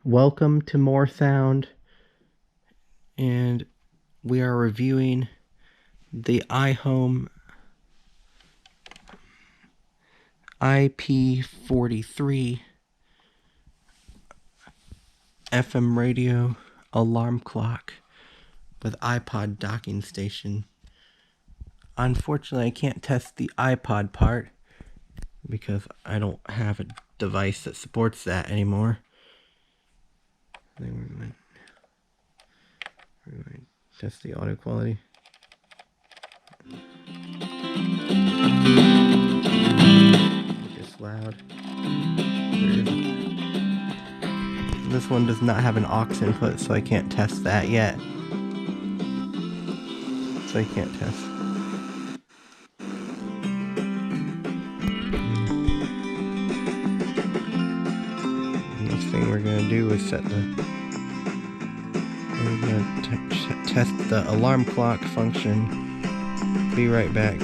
Welcome to More Sound, and we are reviewing the iHome iP43 FM radio alarm clock with iPod docking station. Unfortunately, I can't test the iPod part because I don't have a device that supports that anymore. We're going to test the audio quality. Just loud. This one does not have an aux input, so I can't test that yet. So I can't test. Next thing we're going to do is we're going to test the alarm clock function. Be right back.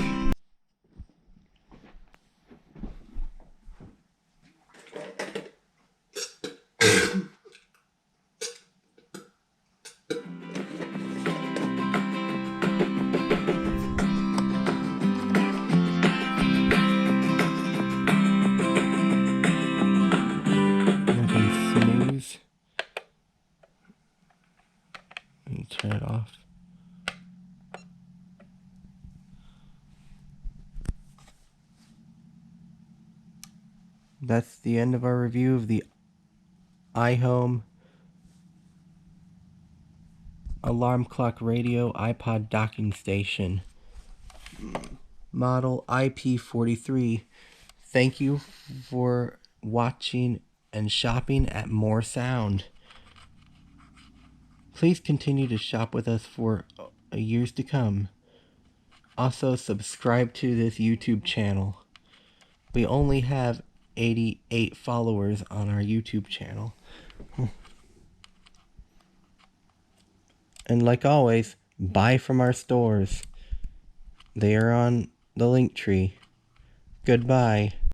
Snooze. And turn it off. That's the end of our review of the iHome alarm clock radio iPod docking station model iP43. Thank you for watching and shopping at More Sound. Please continue to shop with us for years to come. Also, subscribe to this YouTube channel. We only have 88 followers on our YouTube channel. And like always, buy from our stores. They are on the link tree. Goodbye.